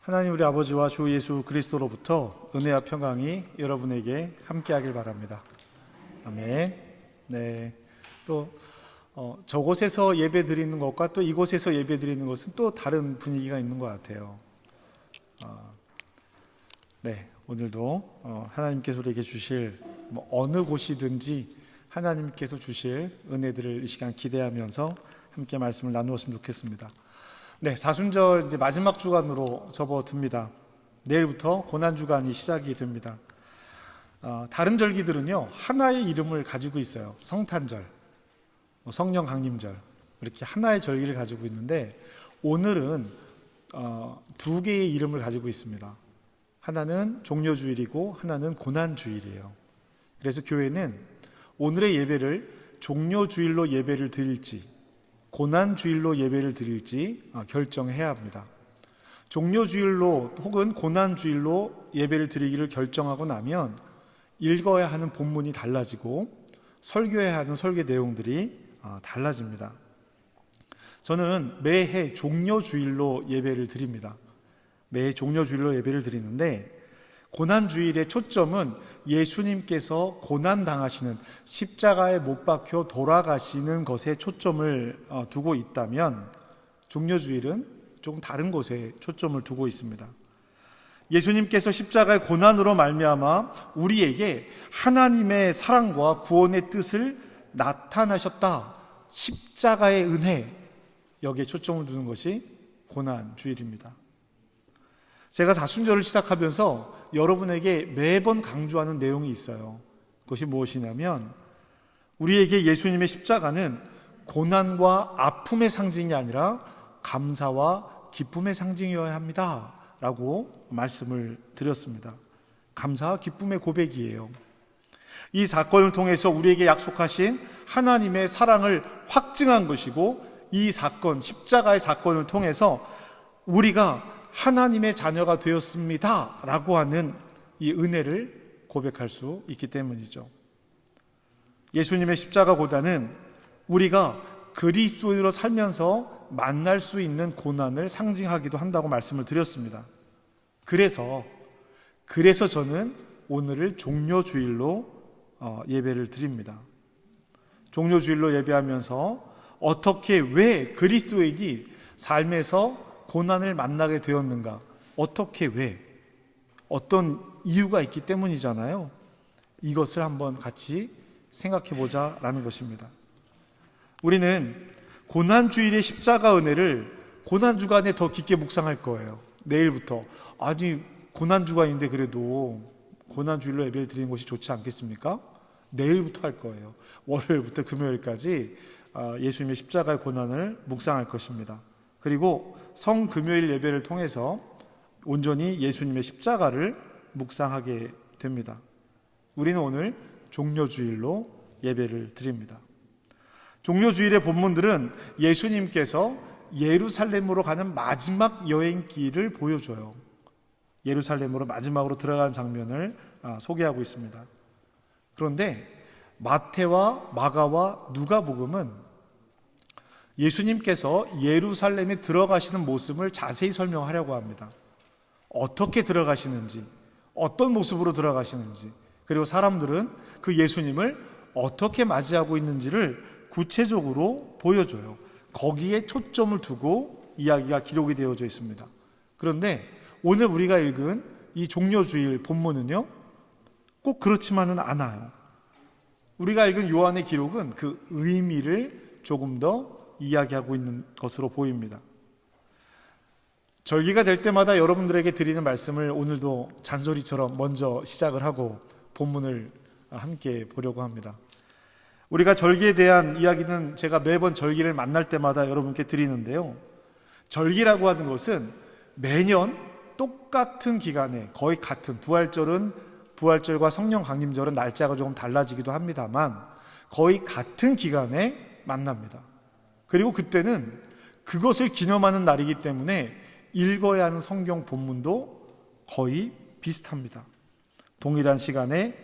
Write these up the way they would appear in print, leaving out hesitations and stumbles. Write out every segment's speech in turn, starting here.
하나님 우리 아버지와 주 예수 그리스도로부터 은혜와 평강이 여러분에게 함께하길 바랍니다. 아멘. 네. 또 저곳에서 예배 드리는 것과 또 이곳에서 예배 드리는 것은 또 다른 분위기가 있는 것 같아요. 네. 오늘도 하나님께서 우리에게 주실 어느 곳이든지 하나님께서 주실 은혜들을 이 시간 기대하면서 함께 말씀을 나누었으면 좋겠습니다. 네, 사순절 이제 마지막 주간으로 접어듭니다. 내일부터 고난주간이 시작이 됩니다. 다른 절기들은요, 하나의 이름을 가지고 있어요. 성탄절, 성령 강림절, 이렇게 하나의 절기를 가지고 있는데, 오늘은 두 개의 이름을 가지고 있습니다. 하나는 종료주일이고 하나는 고난주일이에요. 그래서 교회는 오늘의 예배를 종료주일로 예배를 드릴지 고난주일로 예배를 드릴지 결정해야 합니다. 종료주일로 혹은 고난주일로 예배를 드리기를 결정하고 나면 읽어야 하는 본문이 달라지고 설교해야 하는 설교 내용들이 달라집니다. 저는 매해 종료주일로 예배를 드립니다. 매해 종료주일로 예배를 드리는데, 고난주일의 초점은 예수님께서 고난당하시는, 십자가에 못 박혀 돌아가시는 것에 초점을 두고 있다면, 종료주일은 조금 다른 곳에 초점을 두고 있습니다. 예수님께서 십자가의 고난으로 말미암아 우리에게 하나님의 사랑과 구원의 뜻을 나타나셨다, 십자가의 은혜, 여기에 초점을 두는 것이 고난주일입니다. 제가 사순절을 시작하면서 여러분에게 매번 강조하는 내용이 있어요. 그것이 무엇이냐면, 우리에게 예수님의 십자가는 고난과 아픔의 상징이 아니라 감사와 기쁨의 상징이어야 합니다 라고 말씀을 드렸습니다. 감사와 기쁨의 고백이에요. 이 사건을 통해서 우리에게 약속하신 하나님의 사랑을 확증한 것이고, 이 사건, 십자가의 사건을 통해서 우리가 하나님의 자녀가 되었습니다 라고 하는 이 은혜를 고백할 수 있기 때문이죠. 예수님의 십자가 고난은 우리가 그리스도인으로 살면서 만날 수 있는 고난을 상징하기도 한다고 말씀을 드렸습니다. 그래서 저는 오늘을 종료주일로 예배를 드립니다. 종료주일로 예배하면서 어떻게, 왜 그리스도인이 삶에서 고난을 만나게 되었는가, 어떻게, 왜, 어떤 이유가 있기 때문이잖아요. 이것을 한번 같이 생각해 보자라는 것입니다. 우리는 고난주일의 십자가 은혜를 고난주간에 더 깊게 묵상할 거예요. 내일부터. 아니, 고난주간인데 그래도 고난주일로 예배를 드리는 것이 좋지 않겠습니까? 내일부터 할 거예요. 월요일부터 금요일까지 예수님의 십자가의 고난을 묵상할 것입니다. 그리고 성금요일 예배를 통해서 온전히 예수님의 십자가를 묵상하게 됩니다. 우리는 오늘 종료주일로 예배를 드립니다. 종료주일의 본문들은 예수님께서 예루살렘으로 가는 마지막 여행길을 보여줘요. 예루살렘으로 마지막으로 들어가는 장면을 소개하고 있습니다. 그런데 마태와 마가와 누가복음은 예수님께서 예루살렘에 들어가시는 모습을 자세히 설명하려고 합니다. 어떻게 들어가시는지, 어떤 모습으로 들어가시는지, 그리고 사람들은 그 예수님을 어떻게 맞이하고 있는지를 구체적으로 보여줘요. 거기에 초점을 두고 이야기가 기록이 되어져 있습니다. 그런데 오늘 우리가 읽은 이 종료주일 본문은요, 꼭 그렇지만은 않아요. 우리가 읽은 요한의 기록은 그 의미를 조금 더 이야기하고 있는 것으로 보입니다. 절기가 될 때마다 여러분들에게 드리는 말씀을 오늘도 잔소리처럼 먼저 시작을 하고 본문을 함께 보려고 합니다. 우리가 절기에 대한 이야기는 제가 매번 절기를 만날 때마다 여러분께 드리는데요, 절기라고 하는 것은 매년 똑같은 기간에, 거의 같은, 부활절과 성령 강림절은 날짜가 조금 달라지기도 합니다만 거의 같은 기간에 만납니다. 그리고 그때는 그것을 기념하는 날이기 때문에 읽어야 하는 성경 본문도 거의 비슷합니다. 동일한 시간에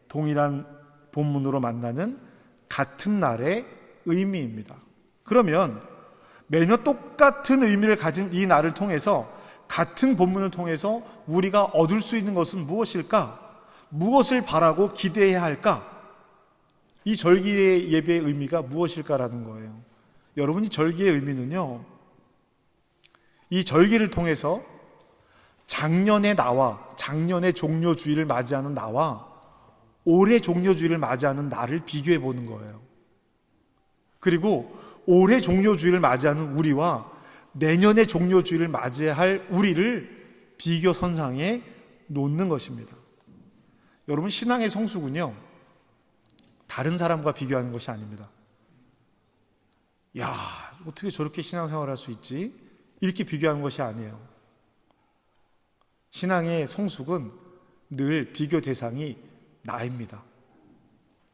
동일한 본문으로 만나는 같은 날의 의미입니다. 그러면 매년 똑같은 의미를 가진 이 날을 통해서 같은 본문을 통해서 우리가 얻을 수 있는 것은 무엇일까? 무엇을 바라고 기대해야 할까? 이 절기의 예배의 의미가 무엇일까라는 거예요. 여러분, 이 절기의 의미는요, 이 절기를 통해서 작년의 나와, 작년의 종료주일을 맞이하는 나와 올해 종료주일을 맞이하는 나를 비교해 보는 거예요. 그리고 올해 종료주일을 맞이하는 우리와 내년의 종료주일을 맞이할 우리를 비교 선상에 놓는 것입니다. 여러분, 신앙의 성숙은요, 다른 사람과 비교하는 것이 아닙니다. 야, 어떻게 저렇게 신앙생활을 할 수 있지? 이렇게 비교하는 것이 아니에요. 신앙의 성숙은 늘 비교 대상이 나입니다.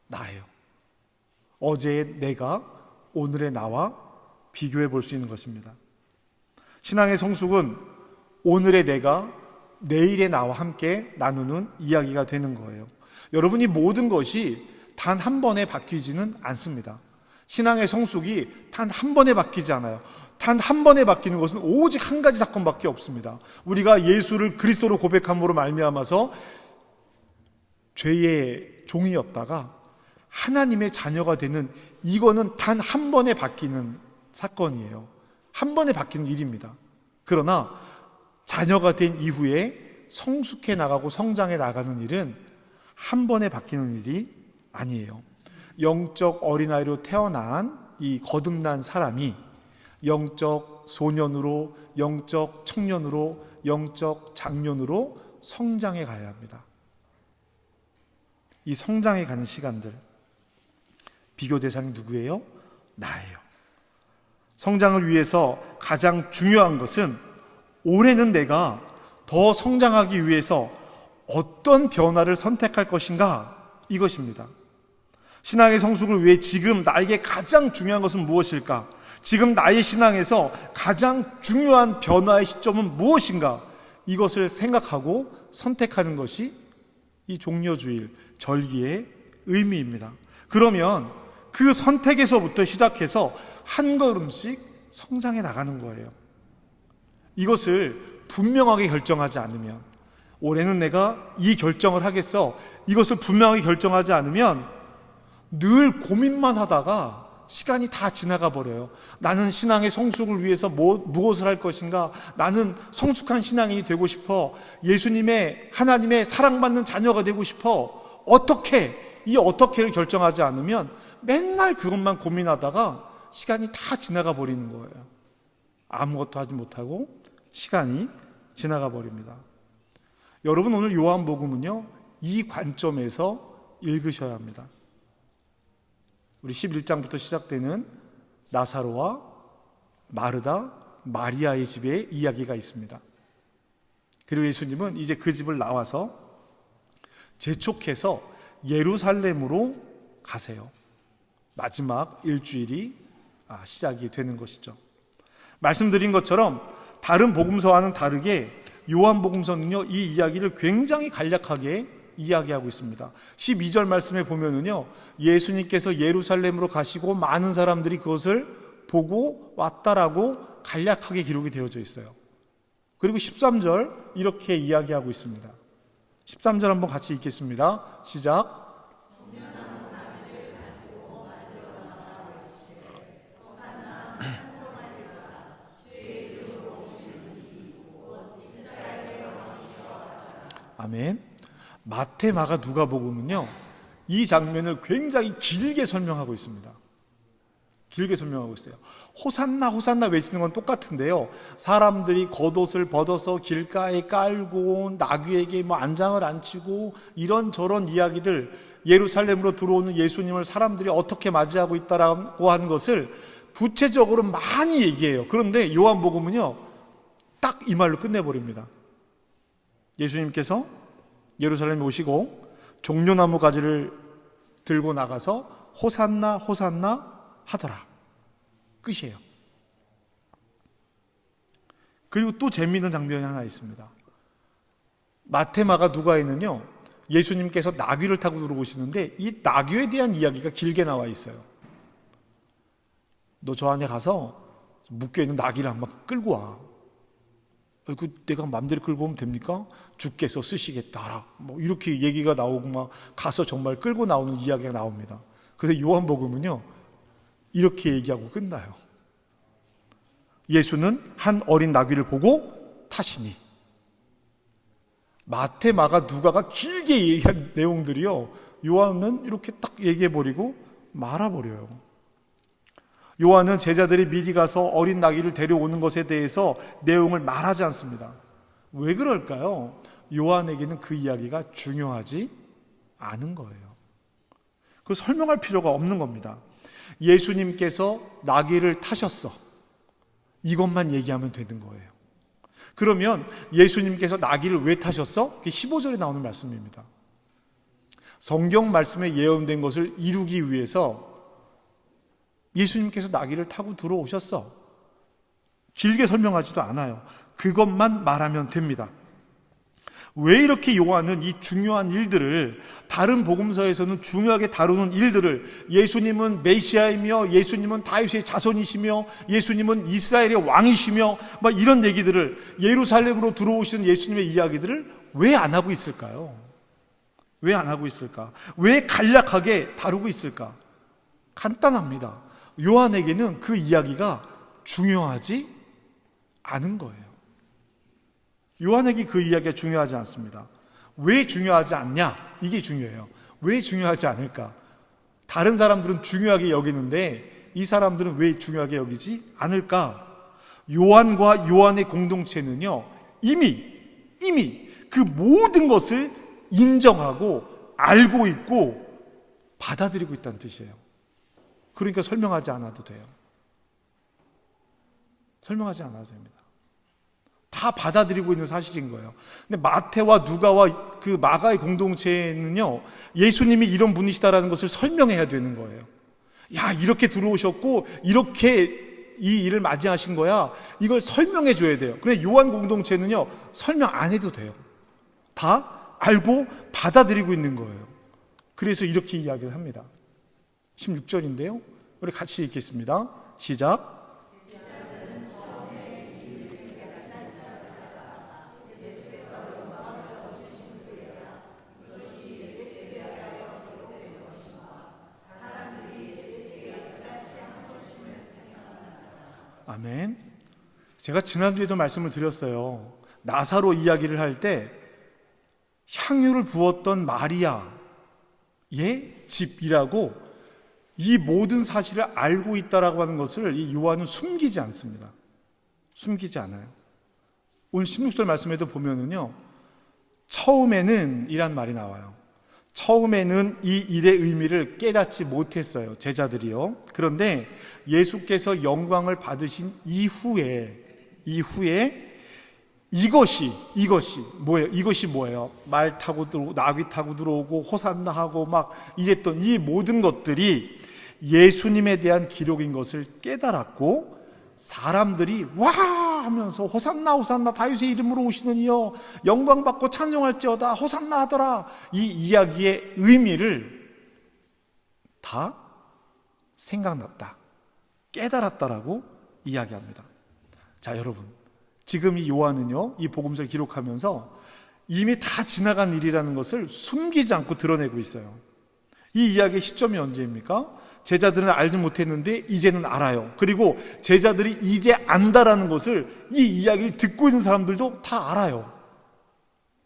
나예요. 어제의 내가 오늘의 나와 비교해 볼 수 있는 것입니다. 신앙의 성숙은 오늘의 내가 내일의 나와 함께 나누는 이야기가 되는 거예요. 여러분이 모든 것이 단 한 번에 바뀌지는 않습니다. 신앙의 성숙이 단 한 번에 바뀌지 않아요. 단 한 번에 바뀌는 것은 오직 한 가지 사건밖에 없습니다. 우리가 예수를 그리스도로 고백함으로 말미암아서 죄의 종이었다가 하나님의 자녀가 되는, 이거는 단 한 번에 바뀌는 사건이에요. 한 번에 바뀌는 일입니다. 그러나 자녀가 된 이후에 성숙해 나가고 성장해 나가는 일은 한 번에 바뀌는 일이 아니에요. 영적 어린아이로 태어난 이 거듭난 사람이 영적 소년으로, 영적 청년으로, 영적 장년으로 성장해 가야 합니다. 이 성장해 가는 시간들, 비교 대상이 누구예요? 나예요. 성장을 위해서 가장 중요한 것은 올해는 내가 더 성장하기 위해서 어떤 변화를 선택할 것인가, 이것입니다. 신앙의 성숙을 위해 지금 나에게 가장 중요한 것은 무엇일까? 지금 나의 신앙에서 가장 중요한 변화의 시점은 무엇인가? 이것을 생각하고 선택하는 것이 이 종료주일, 절기의 의미입니다. 그러면 그 선택에서부터 시작해서 한 걸음씩 성장해 나가는 거예요. 이것을 분명하게 결정하지 않으면, 올해는 내가 이 결정을 하겠어, 이것을 분명하게 결정하지 않으면 늘 고민만 하다가 시간이 다 지나가 버려요. 나는 신앙의 성숙을 위해서 무엇을 할 것인가? 나는 성숙한 신앙인이 되고 싶어. 예수님의, 하나님의 사랑받는 자녀가 되고 싶어. 어떻게를 결정하지 않으면 맨날 그것만 고민하다가 시간이 다 지나가 버리는 거예요. 아무것도 하지 못하고 시간이 지나가 버립니다. 여러분, 오늘 요한복음은요, 이 관점에서 읽으셔야 합니다. 우리 11장부터 시작되는 나사로와 마르다, 마리아의 집에 이야기가 있습니다. 그리고 예수님은 이제 그 집을 나와서 재촉해서 예루살렘으로 가세요. 마지막 일주일이 시작이 되는 것이죠. 말씀드린 것처럼 다른 복음서와는 다르게 요한복음서는요, 이 이야기를 굉장히 간략하게 이야기하고 있습니다. 12절 말씀에 보면은요, 예수님께서 예루살렘으로 가시고 많은 사람들이 그것을 보고 왔다라고 간략하게 기록이 되어져 있어요. 그리고 13절 이렇게 이야기하고 있습니다. 13절 한번 같이 읽겠습니다. 시작. 아멘. 마태, 마가, 누가복음은요, 이 장면을 굉장히 길게 설명하고 있습니다. 길게 설명하고 있어요. 호산나 호산나 외치는 건 똑같은데요, 사람들이 겉옷을 벗어서 길가에 깔고 나귀에게 안장을 안치고 이런저런 이야기들, 예루살렘으로 들어오는 예수님을 사람들이 어떻게 맞이하고 있다라고 하는 것을 구체적으로 많이 얘기해요. 그런데 요한복음은요, 딱 이 말로 끝내버립니다. 예수님께서 예루살렘에 오시고 종려나무 가지를 들고 나가서 호산나 호산나 하더라. 끝이에요. 그리고 또 재미있는 장면이 하나 있습니다. 마태, 마가, 누가에는요, 예수님께서 나귀를 타고 들어오시는데 이 나귀에 대한 이야기가 길게 나와 있어요. 너 저 안에 가서 묶여있는 나귀를 한번 끌고 와. 내가 맘대로 끌고 오면 됩니까? 주께서 쓰시겠다. 뭐 이렇게 얘기가 나오고 막 가서 정말 끌고 나오는 이야기가 나옵니다. 그런데 요한복음은요, 이렇게 얘기하고 끝나요. 예수는 한 어린 나귀를 보고 타시니. 마태, 마가, 누가가 길게 얘기한 내용들이요, 요한은 이렇게 딱 얘기해버리고 말아버려요. 요한은 제자들이 미리 가서 어린 나귀를 데려오는 것에 대해서 내용을 말하지 않습니다. 왜 그럴까요? 요한에게는 그 이야기가 중요하지 않은 거예요. 그 설명할 필요가 없는 겁니다. 예수님께서 나귀를 타셨어, 이것만 얘기하면 되는 거예요. 그러면 예수님께서 나귀를 왜 타셨어? 그게 15절에 나오는 말씀입니다. 성경 말씀에 예언된 것을 이루기 위해서 예수님께서 나귀를 타고 들어오셨어. 길게 설명하지도 않아요. 그것만 말하면 됩니다. 왜 이렇게 요한은 이 중요한 일들을, 다른 복음서에서는 중요하게 다루는 일들을, 예수님은 메시아이며 예수님은 다윗의 자손이시며 예수님은 이스라엘의 왕이시며 막 이런 얘기들을, 예루살렘으로 들어오시는 예수님의 이야기들을 왜 안 하고 있을까요? 왜 안 하고 있을까? 왜 간략하게 다루고 있을까? 간단합니다. 요한에게는 그 이야기가 중요하지 않은 거예요. 요한에게 그 이야기가 중요하지 않습니다. 왜 중요하지 않냐? 이게 중요해요. 왜 중요하지 않을까? 다른 사람들은 중요하게 여기는데 이 사람들은 왜 중요하게 여기지 않을까? 요한과 요한의 공동체는요, 이미 그 모든 것을 인정하고 알고 있고 받아들이고 있다는 뜻이에요. 그러니까 설명하지 않아도 돼요. 설명하지 않아도 됩니다. 다 받아들이고 있는 사실인 거예요. 근데 마태와 누가와 그 마가의 공동체는요, 예수님이 이런 분이시다라는 것을 설명해야 되는 거예요. 야, 이렇게 들어오셨고 이렇게 이 일을 맞이하신 거야, 이걸 설명해 줘야 돼요. 근데 요한 공동체는요, 설명 안 해도 돼요. 다 알고 받아들이고 있는 거예요. 그래서 이렇게 이야기를 합니다. 16절인데요, 우리 같이 읽겠습니다. 시작. 아멘. 제가 지난주에도 말씀을 드렸어요. 나사로 이야기를 할 때 향유를 부었던 마리아의 집이라고 이 모든 사실을 알고 있다라고 하는 것을 이 요한은 숨기지 않습니다. 숨기지 않아요. 오늘 16절 말씀에도 보면은요, 처음에는 이란 말이 나와요. 처음에는 이 일의 의미를 깨닫지 못했어요, 제자들이요. 그런데 예수께서 영광을 받으신 이후에 이것이 뭐예요? 이것이 뭐예요? 말 타고 들어오고 나귀 타고 들어오고 호산나 하고 막 이랬던 이 모든 것들이 예수님에 대한 기록인 것을 깨달았고, 사람들이 와 하면서 호산나 호산나 다윗의 이름으로 오시는 이여 영광 받고 찬송할지어다 호산나 하더라, 이 이야기의 의미를 다 생각났다, 깨달았다라고 이야기합니다. 자, 여러분, 지금 이 요한은요, 이 복음서를 기록하면서 이미 다 지나간 일이라는 것을 숨기지 않고 드러내고 있어요. 이 이야기의 시점이 언제입니까? 제자들은 알지 못했는데 이제는 알아요. 그리고 제자들이 이제 안다라는 것을 이 이야기를 듣고 있는 사람들도 다 알아요.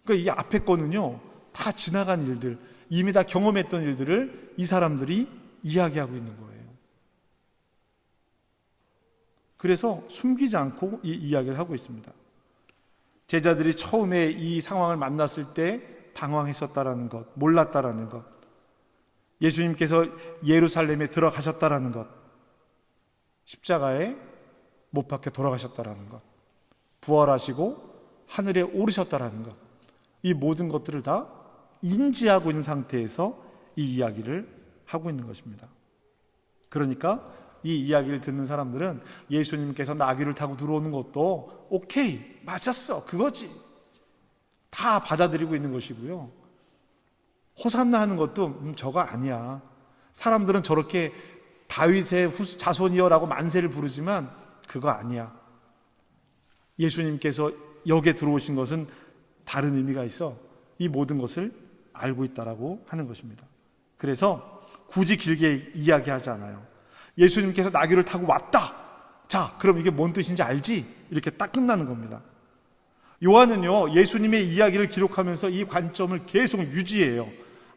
그러니까 이 앞에 거는요, 다 지나간 일들, 이미 다 경험했던 일들을 이 사람들이 이야기하고 있는 거예요. 그래서 숨기지 않고 이 이야기를 하고 있습니다. 제자들이 처음에 이 상황을 만났을 때 당황했었다라는 것, 몰랐다라는 것, 예수님께서 예루살렘에 들어가셨다라는 것, 십자가에 못 박혀 돌아가셨다라는 것, 부활하시고 하늘에 오르셨다라는 것, 이 모든 것들을 다 인지하고 있는 상태에서 이 이야기를 하고 있는 것입니다. 그러니까 이 이야기를 듣는 사람들은 예수님께서 나귀를 타고 들어오는 것도 오케이, 맞았어, 그거지, 다 받아들이고 있는 것이고요. 호산나 하는 것도 저거 아니야, 사람들은 저렇게 다윗의 자손이여라고 만세를 부르지만 그거 아니야, 예수님께서 역에 들어오신 것은 다른 의미가 있어 이 모든 것을 알고 있다라고 하는 것입니다. 그래서 굳이 길게 이야기하지 않아요. 예수님께서 나귀를 타고 왔다. 자, 그럼 이게 뭔 뜻인지 알지? 이렇게 딱 끝나는 겁니다. 요한은요, 예수님의 이야기를 기록하면서 이 관점을 계속 유지해요.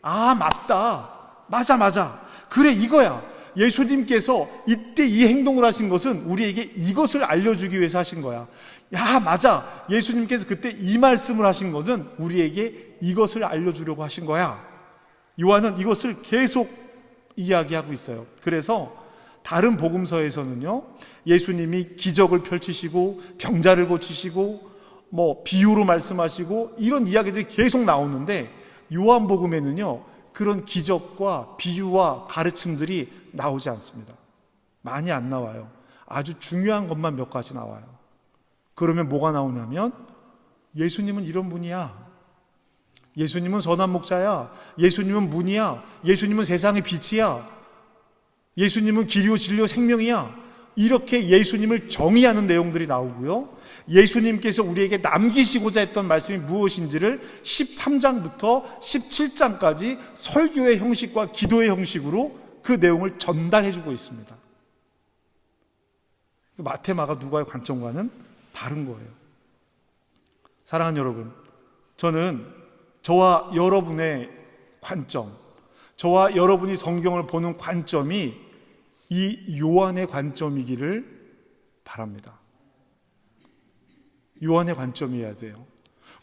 아, 맞다. 맞아. 그래, 이거야. 예수님께서 이때 이 행동을 하신 것은 우리에게 이것을 알려주기 위해서 하신 거야. 야, 맞아. 예수님께서 그때 이 말씀을 하신 것은 우리에게 이것을 알려주려고 하신 거야. 요한은 이것을 계속 이야기하고 있어요. 그래서 다른 복음서에서는요, 예수님이 기적을 펼치시고 병자를 고치시고 비유로 말씀하시고 이런 이야기들이 계속 나오는데 요한복음에는요, 그런 기적과 비유와 가르침들이 나오지 않습니다. 많이 안 나와요. 아주 중요한 것만 몇 가지 나와요. 그러면 뭐가 나오냐면 예수님은 이런 분이야. 예수님은 선한 목자야. 예수님은 문이야. 예수님은 세상의 빛이야. 예수님은 길이요 진리요 생명이야. 이렇게 예수님을 정의하는 내용들이 나오고요, 예수님께서 우리에게 남기시고자 했던 말씀이 무엇인지를 13장부터 17장까지 설교의 형식과 기도의 형식으로 그 내용을 전달해 주고 있습니다. 마태, 마가, 누가의 관점과는 다른 거예요. 사랑하는 여러분, 저는 저와 여러분의 관점, 저와 여러분이 성경을 보는 관점이 이 요한의 관점이기를 바랍니다. 요한의 관점이어야 돼요.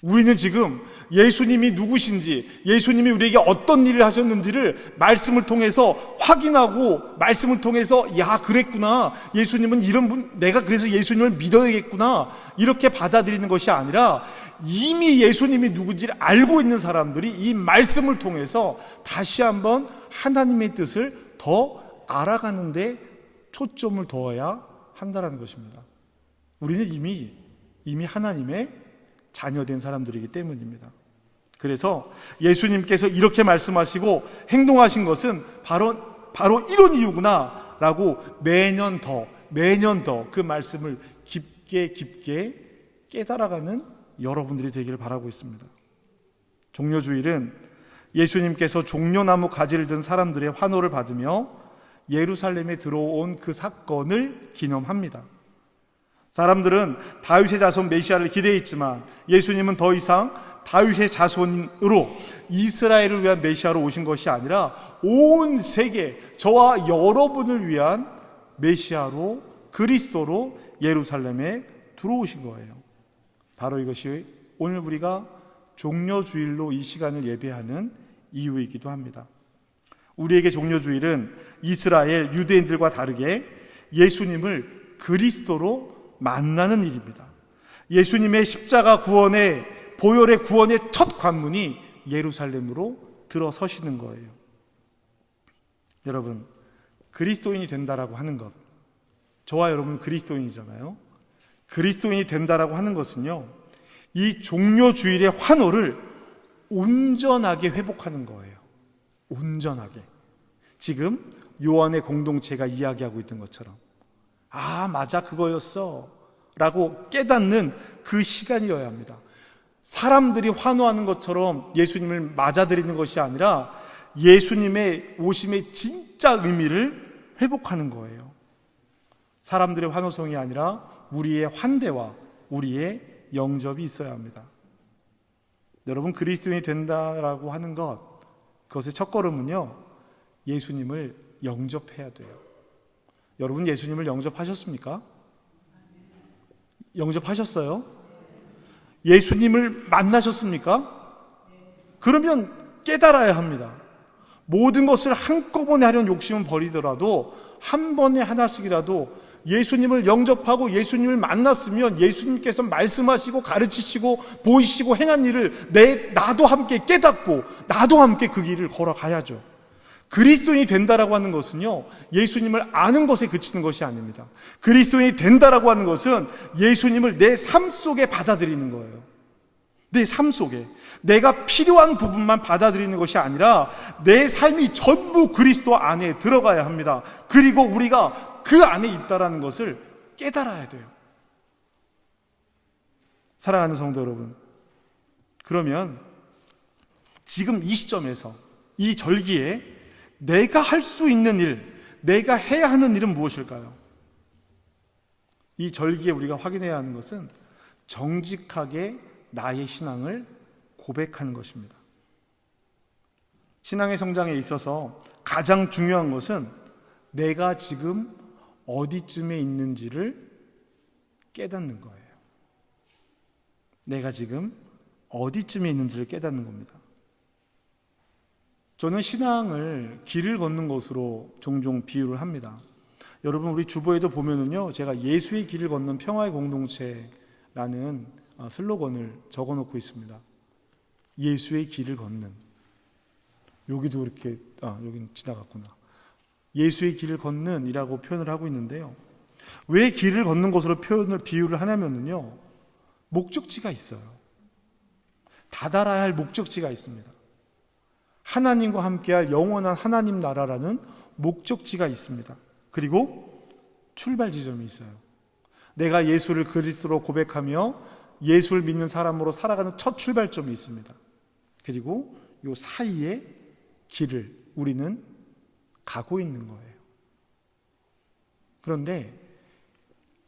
우리는 지금 예수님이 누구신지, 예수님이 우리에게 어떤 일을 하셨는지를 말씀을 통해서 확인하고, 말씀을 통해서 야, 그랬구나, 예수님은 이런 분, 내가 그래서 예수님을 믿어야겠구나, 이렇게 받아들이는 것이 아니라 이미 예수님이 누군지를 알고 있는 사람들이 이 말씀을 통해서 다시 한번 하나님의 뜻을 더 알아가는 데 초점을 둬야 한다는 것입니다. 우리는 이미 하나님의 자녀된 사람들이기 때문입니다. 그래서 예수님께서 이렇게 말씀하시고 행동하신 것은 바로 이런 이유구나 라고 매년 더 그 말씀을 깊게 깨달아가는 여러분들이 되기를 바라고 있습니다. 종려주일은 예수님께서 종려나무 가지를 든 사람들의 환호를 받으며 예루살렘에 들어온 그 사건을 기념합니다. 사람들은 다윗의 자손 메시아를 기대했지만 예수님은 더 이상 다윗의 자손으로 이스라엘을 위한 메시아로 오신 것이 아니라 온 세계, 저와 여러분을 위한 메시아로, 그리스도로 예루살렘에 들어오신 거예요. 바로 이것이 오늘 우리가 종려주일로 이 시간을 예배하는 이유이기도 합니다. 우리에게 종려주일은 이스라엘 유대인들과 다르게 예수님을 그리스도로 만나는 일입니다. 예수님의 십자가 구원의, 보혈의 구원의 첫 관문이 예루살렘으로 들어서시는 거예요. 여러분, 그리스도인이 된다라고 하는 것, 저와 여러분 그리스도인이잖아요. 그리스도인이 된다라고 하는 것은요, 이 종려주일의 환호를 온전하게 회복하는 거예요. 온전하게. 지금 요한의 공동체가 이야기하고 있던 것처럼, 아, 맞아, 그거였어 라고 깨닫는 그 시간이어야 합니다. 사람들이 환호하는 것처럼 예수님을 맞아들이는 것이 아니라 예수님의 오심의 진짜 의미를 회복하는 거예요. 사람들의 환호성이 아니라 우리의 환대와 우리의 영접이 있어야 합니다. 여러분, 그리스도인이 된다라고 하는 것, 그것의 첫걸음은요, 예수님을 영접해야 돼요. 여러분, 예수님을 영접하셨습니까? 영접하셨어요? 예수님을 만나셨습니까? 그러면 깨달아야 합니다. 모든 것을 한꺼번에 하려는 욕심은 버리더라도 한 번에 하나씩이라도 예수님을 영접하고 예수님을 만났으면 예수님께서 말씀하시고 가르치시고 보이시고 행한 일을 나도 함께 깨닫고 나도 함께 그 길을 걸어가야죠. 그리스도인이 된다라고 하는 것은요, 예수님을 아는 것에 그치는 것이 아닙니다. 그리스도인이 된다라고 하는 것은 예수님을 내 삶 속에 받아들이는 거예요. 내 삶 속에 내가 필요한 부분만 받아들이는 것이 아니라 내 삶이 전부 그리스도 안에 들어가야 합니다. 그리고 우리가 그 안에 있다라는 것을 깨달아야 돼요. 사랑하는 성도 여러분, 그러면 지금 이 시점에서 이 절기에 내가 할 수 있는 일, 내가 해야 하는 일은 무엇일까요? 이 절기에 우리가 확인해야 하는 것은 정직하게 나의 신앙을 고백하는 것입니다. 신앙의 성장에 있어서 가장 중요한 것은 내가 지금 어디쯤에 있는지를 깨닫는 거예요. 내가 지금 어디쯤에 있는지를 깨닫는 겁니다. 저는 신앙을 길을 걷는 것으로 종종 비유를 합니다. 여러분, 우리 주보에도 보면은요, 제가 예수의 길을 걷는 평화의 공동체라는 슬로건을 적어 놓고 있습니다. 예수의 길을 걷는. 여기도 이렇게, 여기는 지나갔구나. 예수의 길을 걷는 이라고 표현을 하고 있는데요. 왜 길을 걷는 것으로 비유를 하냐면요, 목적지가 있어요. 다다라야 할 목적지가 있습니다. 하나님과 함께할 영원한 하나님 나라라는 목적지가 있습니다. 그리고 출발 지점이 있어요. 내가 예수를 그리스도로 고백하며 예수를 믿는 사람으로 살아가는 첫 출발점이 있습니다. 그리고 이 사이의 길을 우리는 가고 있는 거예요. 그런데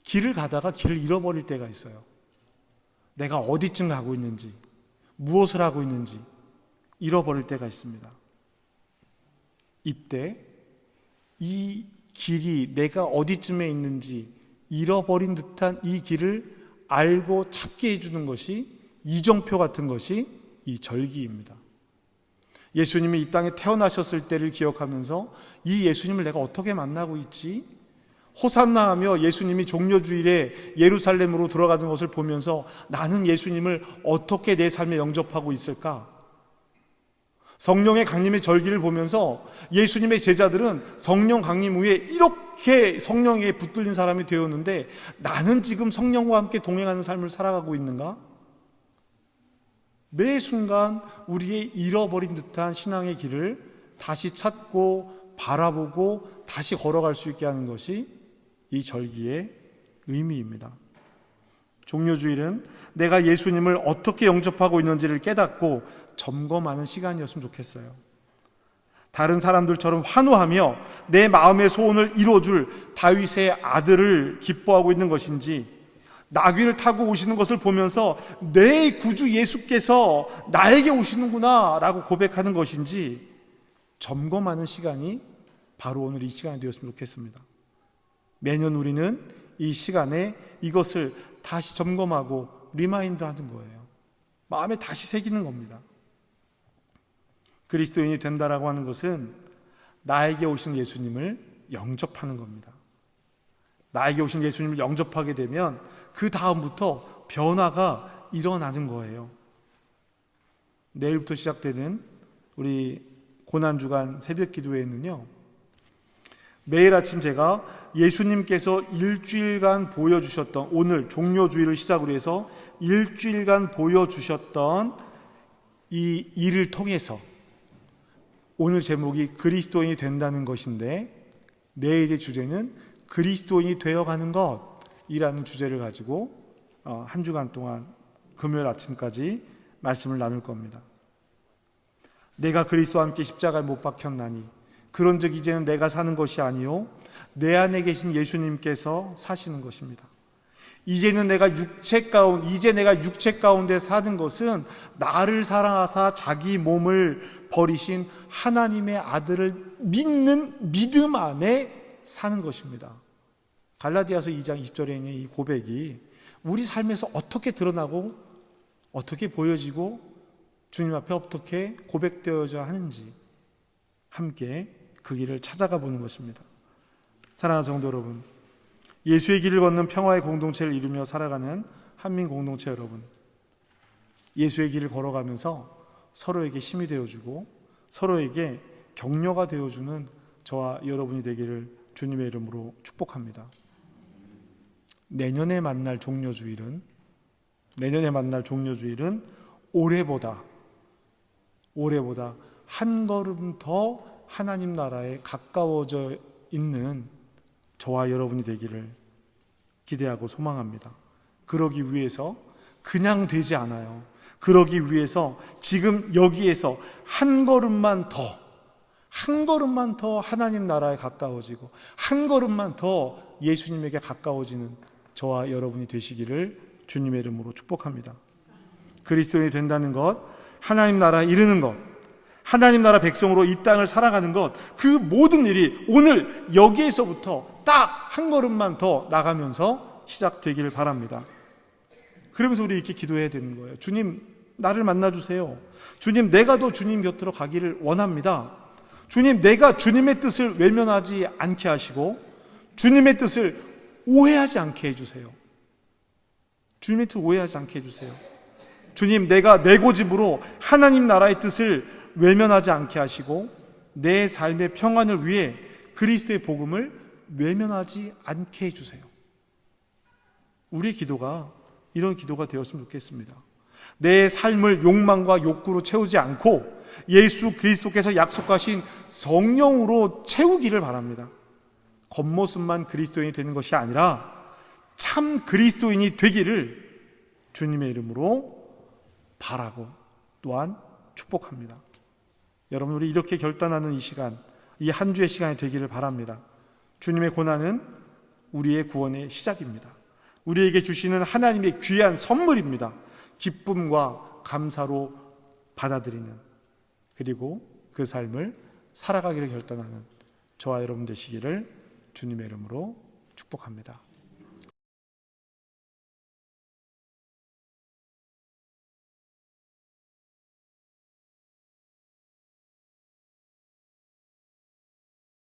길을 가다가 길을 잃어버릴 때가 있어요. 내가 어디쯤 가고 있는지, 무엇을 하고 있는지 잃어버릴 때가 있습니다. 이때 이 길이 내가 어디쯤에 있는지 잃어버린 듯한 이 길을 알고 찾게 해주는 것이, 이정표 같은 것이 이 절기입니다. 예수님이 이 땅에 태어나셨을 때를 기억하면서 이 예수님을 내가 어떻게 만나고 있지? 호산나 하며 예수님이 종려주일에 예루살렘으로 들어가는 것을 보면서 나는 예수님을 어떻게 내 삶에 영접하고 있을까? 성령의 강림의 절기를 보면서 예수님의 제자들은 성령 강림 후에 이렇게 성령에 붙들린 사람이 되었는데 나는 지금 성령과 함께 동행하는 삶을 살아가고 있는가? 매 순간 우리의 잃어버린 듯한 신앙의 길을 다시 찾고 바라보고 다시 걸어갈 수 있게 하는 것이 이 절기의 의미입니다. 종려주일은 내가 예수님을 어떻게 영접하고 있는지를 깨닫고 점검하는 시간이었으면 좋겠어요. 다른 사람들처럼 환호하며 내 마음의 소원을 이루어줄 다윗의 아들을 기뻐하고 있는 것인지, 나귀를 타고 오시는 것을 보면서 내 구주 예수께서 나에게 오시는구나 라고 고백하는 것인지 점검하는 시간이 바로 오늘 이 시간이 되었으면 좋겠습니다. 매년 우리는 이 시간에 이것을 다시 점검하고 리마인드 하는 거예요. 마음에 다시 새기는 겁니다. 그리스도인이 된다라고 하는 것은 나에게 오신 예수님을 영접하는 겁니다. 나에게 오신 예수님을 영접하게 되면 그 다음부터 변화가 일어나는 거예요. 내일부터 시작되는 우리 고난주간 새벽 기도회는요, 매일 아침 제가 예수님께서 일주일간 보여주셨던, 오늘 종려주일을 시작으로 해서 일주일간 보여주셨던 이 일을 통해서, 오늘 제목이 그리스도인이 된다는 것인데 내일의 주제는 그리스도인이 되어가는 것이라는 주제를 가지고 한 주간 동안 금요일 아침까지 말씀을 나눌 겁니다. 내가 그리스도와 함께 십자가에 못 박혔나니 그런즉 이제는 내가 사는 것이 아니요 내 안에 계신 예수님께서 사시는 것입니다. 이제 내가 육체 가운데 사는 것은 나를 사랑하사 자기 몸을 버리신 하나님의 아들을 믿는 믿음 안에 사는 것입니다. 갈라디아서 2장 20절에 있는 이 고백이 우리 삶에서 어떻게 드러나고 어떻게 보여지고 주님 앞에 어떻게 고백되어야 하는지 함께 그 길을 찾아가 보는 것입니다. 사랑하는 성도 여러분, 예수의 길을 걷는 평화의 공동체를 이루며 살아가는 한민 공동체 여러분, 예수의 길을 걸어가면서 서로에게 힘이 되어주고 서로에게 격려가 되어주는 저와 여러분이 되기를 주님의 이름으로 축복합니다. 내년에 만날 종려주일은 올해보다 한 걸음 더 하나님 나라에 가까워져 있는 저와 여러분이 되기를 기대하고 소망합니다. 그러기 위해서 그냥 되지 않아요. 그러기 위해서 지금 여기에서 한 걸음만 더 하나님 나라에 가까워지고 한 걸음만 더 예수님에게 가까워지는 저와 여러분이 되시기를 주님의 이름으로 축복합니다. 그리스도인이 된다는 것, 하나님 나라에 이르는 것, 하나님 나라 백성으로 이 땅을 살아가는 것, 그 모든 일이 오늘 여기에서부터 딱 한 걸음만 더 나가면서 시작되기를 바랍니다. 그러면서 우리 이렇게 기도해야 되는 거예요. 주님, 나를 만나주세요. 주님, 내가 더 주님 곁으로 가기를 원합니다. 주님, 내가 주님의 뜻을 외면하지 않게 하시고 주님의 뜻을 오해하지 않게 해주세요. 주님의 뜻을 오해하지 않게 해주세요. 주님, 내가 내 고집으로 하나님 나라의 뜻을 외면하지 않게 하시고 내 삶의 평안을 위해 그리스도의 복음을 외면하지 않게 해주세요. 우리의 기도가 이런 기도가 되었으면 좋겠습니다. 내 삶을 욕망과 욕구로 채우지 않고 예수 그리스도께서 약속하신 성령으로 채우기를 바랍니다. 겉모습만 그리스도인이 되는 것이 아니라 참 그리스도인이 되기를 주님의 이름으로 바라고 또한 축복합니다. 여러분, 우리 이렇게 결단하는 이 시간, 이 한 주의 시간이 되기를 바랍니다. 주님의 고난은 우리의 구원의 시작입니다. 우리에게 주시는 하나님의 귀한 선물입니다. 기쁨과 감사로 받아들이는, 그리고 그 삶을 살아가기를 결단하는 저와 여러분 되시기를 주님의 이름으로 축복합니다.